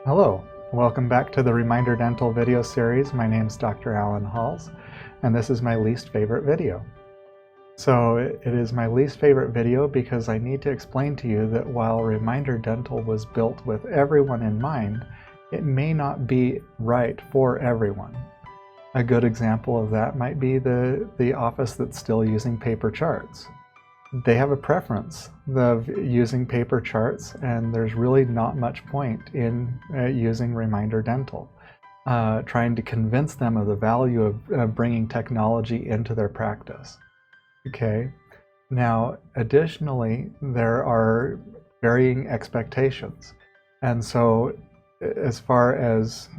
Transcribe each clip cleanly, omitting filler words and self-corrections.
Hello, welcome back to the Reminder Dental video series. My name is Dr. Alan Halls, and this is my least favorite video. So it is my least favorite video because I need to explain to you that while Reminder Dental was built with everyone in mind, it may not be right for everyone. A good example of that might be the office that's still using paper charts. They have a preference of using paper charts, and there's really not much point in using Reminder Dental. Trying to convince them of the value of bringing technology into their practice. Okay, now additionally, there are varying expectations. And so as far as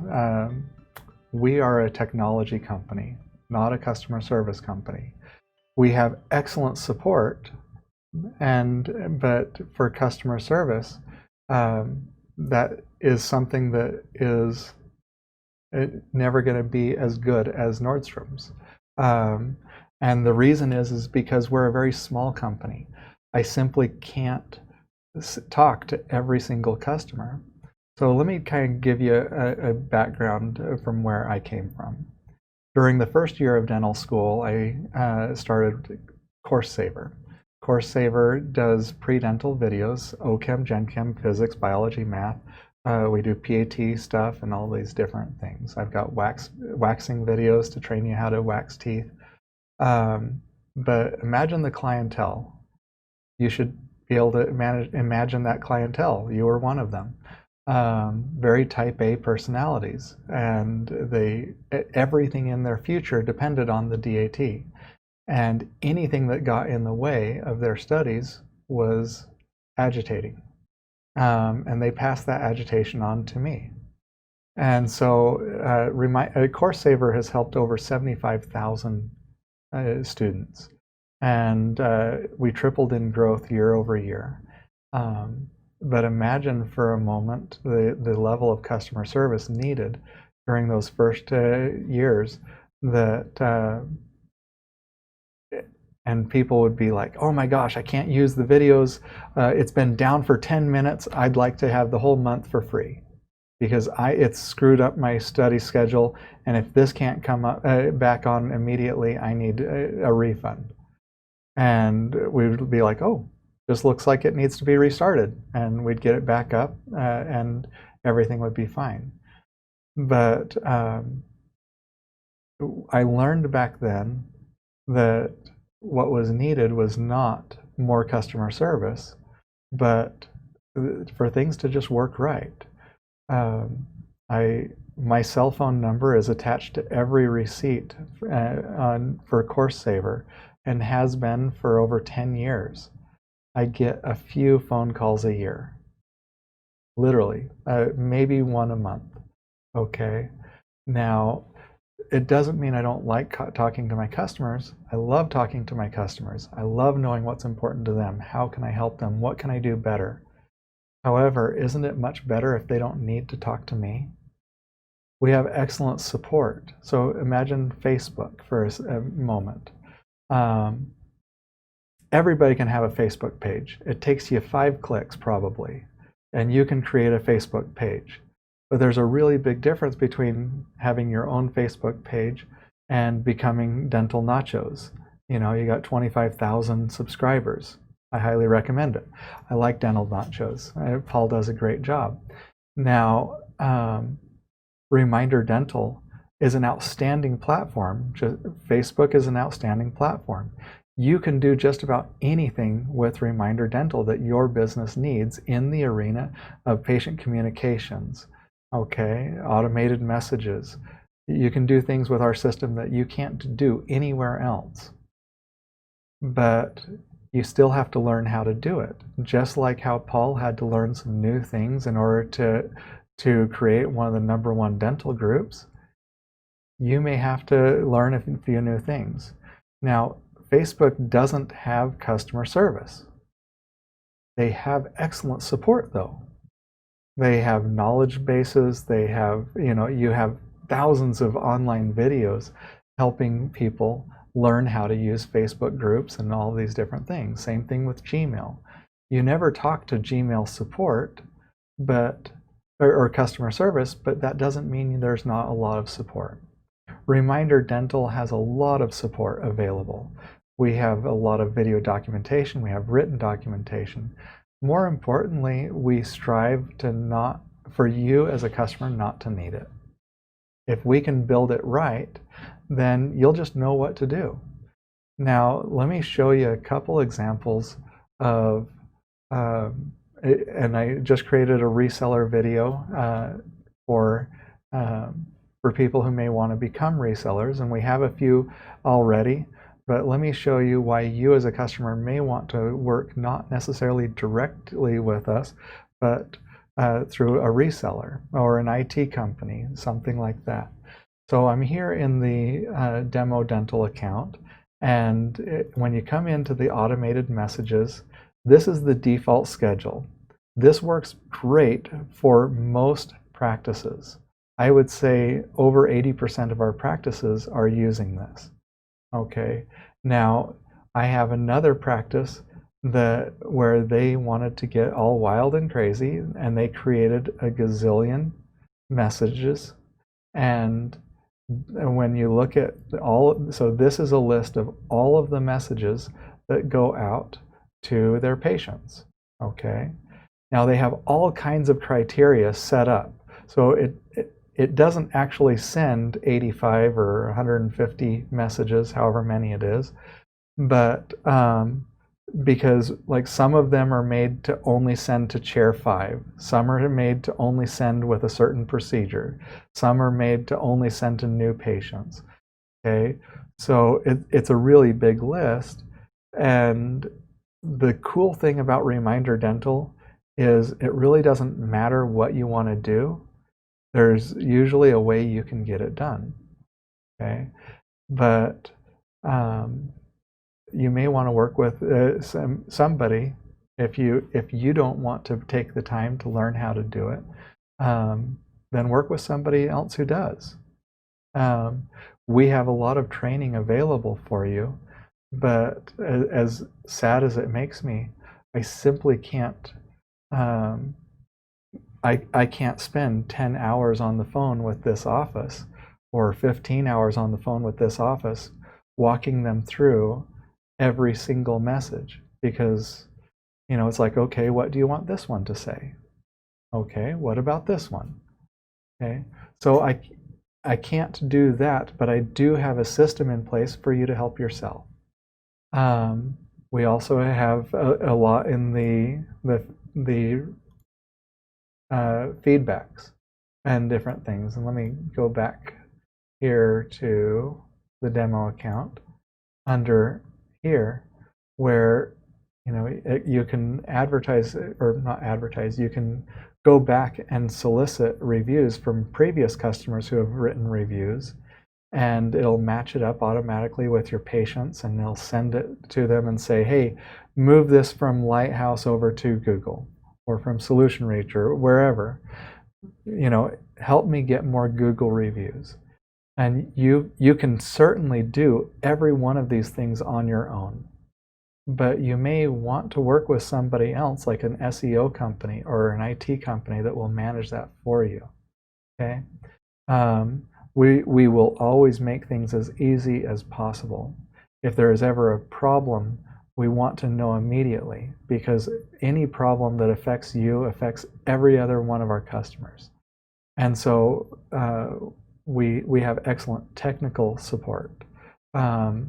we are a technology company, not a customer service company. We have excellent support, but for customer service, that is something that is never going to be as good as Nordstrom's. And the reason is because we're a very small company. I simply can't talk to every single customer. So let me kind of give you a background from where I came from. During the first year of dental school, I started Course Saver. Course Saver does pre-dental videos, OChem, GenChem, physics, biology, math. We do PAT stuff and all these different things. I've got waxing videos to train you how to wax teeth. But imagine the clientele. You should be able to imagine that clientele. You were one of them. Very type A personalities, and everything in their future depended on the DAT. And anything that got in the way of their studies was agitating. And they passed that agitation on to me. And so Course Saver has helped over 75,000 students. And we tripled in growth year over year. But imagine for a moment the level of customer service needed during those first years that and people would be like, oh my gosh, I can't use the videos. It's been down for 10 minutes. I'd like to have the whole month for free because it's screwed up my study schedule. And if this can't come up, back on immediately, I need a refund. And we would be like, oh, this looks like it needs to be restarted. And we'd get it back up and everything would be fine. But I learned back then that what was needed was not more customer service, but for things to just work right. My cell phone number is attached to every receipt for Course Saver and has been for over 10 years. I get a few phone calls a year, literally, maybe one a month. Okay, now it doesn't mean I don't like talking to my customers. I love talking to my customers. I love knowing what's important to them. How can I help them? What can I do better? However, isn't it much better if they don't need to talk to me? We have excellent support. So imagine Facebook for a moment. Everybody can have a Facebook page. It takes you 5 clicks probably, and you can create a Facebook page. But there's a really big difference between having your own Facebook page and becoming Dental Nachos. You know, you got 25,000 subscribers. I highly recommend it. I like Dental Nachos. Paul does a great job. Now, Reminder Dental is an outstanding platform. Facebook is an outstanding platform. You can do just about anything with Reminder Dental that your business needs in the arena of patient communications. Okay, automated messages. You can do things with our system that you can't do anywhere else. But you still have to learn how to do it. Just like how Paul had to learn some new things in order to create one of the #1 dental groups, you may have to learn a few new things. Now, Facebook doesn't have customer service. They have excellent support though. They have knowledge bases. They have, you have thousands of online videos helping people learn how to use Facebook groups and all these different things. Same thing with Gmail. You never talk to Gmail support, but or customer service, but that doesn't mean there's not a lot of support. ReminderDental has a lot of support available. We have a lot of video documentation, we have written documentation. More importantly, we strive to not, for you as a customer, not to need it. If we can build it right, then you'll just know what to do. Now, let me show you a couple examples of, and I just created a reseller video for people who may want to become resellers, and we have a few already. But let me show you why you as a customer may want to work not necessarily directly with us, but through a reseller or an IT company, something like that. So I'm here in the Demo Dental account, and when you come into the automated messages, this is the default schedule. This works great for most practices. I would say over 80% of our practices are using this. Okay, now I have another practice where they wanted to get all wild and crazy, and they created a gazillion messages. And when you look at so this is a list of all of the messages that go out to their patients. Okay, now they have all kinds of criteria set up, so it doesn't actually send 85 or 150 messages, however many it is, but because like some of them are made to only send to chair 5, some are made to only send with a certain procedure, some are made to only send to new patients. Okay, so it's a really big list, and the cool thing about ReminderDental is it really doesn't matter what you want to do. There's usually a way you can get it done. Okay, but you may want to work with somebody if you don't want to take the time to learn how to do it. Then work with somebody else who does. We have a lot of training available for you, but as sad as it makes me, I simply can't. I can't spend 10 hours on the phone with this office or 15 hours on the phone with this office walking them through every single message, because it's like, okay, what do you want this one to say? Okay, what about this one? Okay, so I can't do that, but I do have a system in place for you to help yourself. We also have a lot in the feedbacks and different things. And let me go back here to the demo account under here, where you can advertise, or not advertise, you can go back and solicit reviews from previous customers who have written reviews, and it'll match it up automatically with your patients, and they'll send it to them and say, hey, move this from Lighthouse over to Google, or from Solution Reach, or wherever. Help me get more Google reviews. And you can certainly do every one of these things on your own, but you may want to work with somebody else, like an SEO company or an IT company, that will manage that for you. Okay, we will always make things as easy as possible. If there is ever a problem, we want to know immediately, because any problem that affects you affects every other one of our customers. And so we have excellent technical support. But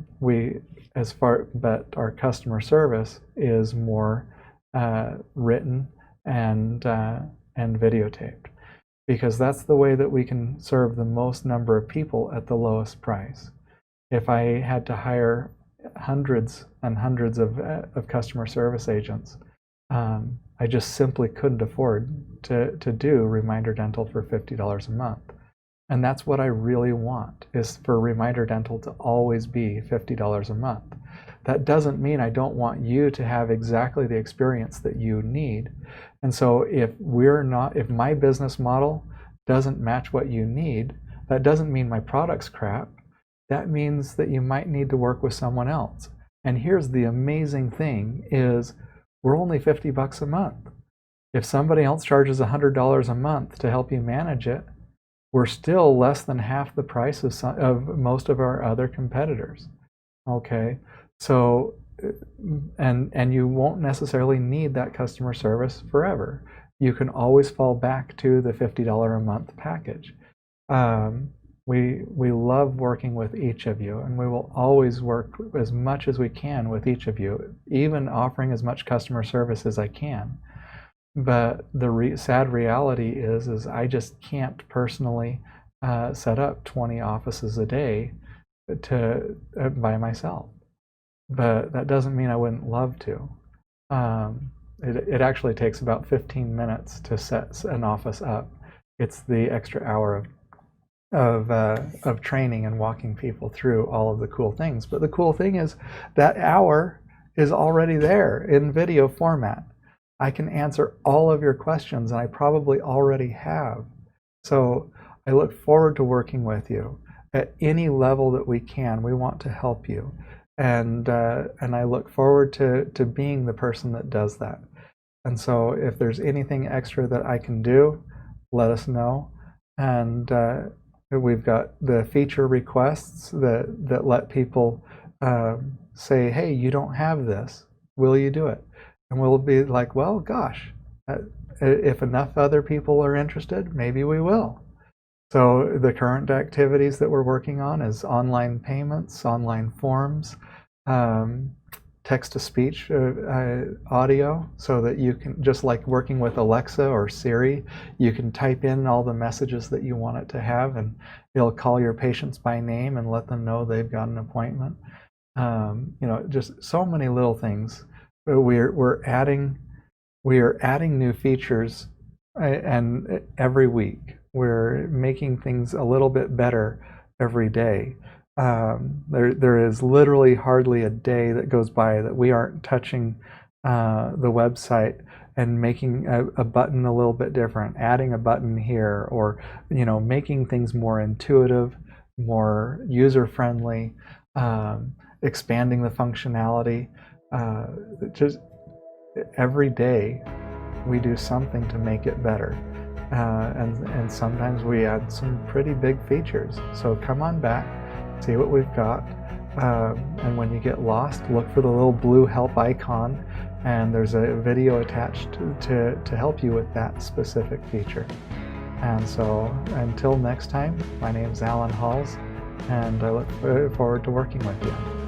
our customer service is more written and videotaped, because that's the way that we can serve the most number of people at the lowest price. If I had to hire hundreds and hundreds of customer service agents, I just simply couldn't afford to do ReminderDental for $50 a month. And that's what I really want, is for ReminderDental to always be $50 a month. That doesn't mean I don't want you to have exactly the experience that you need. And so if my business model doesn't match what you need, that doesn't mean my product's crap. That means that you might need to work with someone else. And here's the amazing thing is, we're only $50 a month. If somebody else charges $100 a month to help you manage it, we're still less than half the price of most of our other competitors. Okay, so and you won't necessarily need that customer service forever. You can always fall back to the $50 a month package. We love working with each of you, and we will always work as much as we can with each of you, even offering as much customer service as I can. But the sad reality is I just can't personally set up 20 offices a day by myself. But that doesn't mean I wouldn't love to. It actually takes about 15 minutes to set an office up. It's the extra hour of training and walking people through all of the cool things. But the cool thing is that hour is already there in video format. I can answer all of your questions, and I probably already have. So I look forward to working with you at any level that we can. We want to help you, and I look forward to being the person that does that. And so if there's anything extra that I can do, let us know. And we've got the feature requests that let people say, hey, you don't have this. Will you do it? And we'll be like, well, gosh, if enough other people are interested, maybe we will. So the current activities that we're working on is online payments, online forms, text-to-speech audio, so that you can, just like working with Alexa or Siri, you can type in all the messages that you want it to have, and it'll call your patients by name and let them know they've got an appointment. Just so many little things. We are adding new features, and every week we're making things a little bit better every day. There is literally hardly a day that goes by that we aren't touching the website and making a button a little bit different, adding a button here, or making things more intuitive, more user-friendly, expanding the functionality. Just every day we do something to make it better, and sometimes we add some pretty big features. So come on back, see what we've got, and when you get lost, look for the little blue help icon, and there's a video attached to help you with that specific feature. And so until next time, my name's Alan Halls, and I look forward to working with you.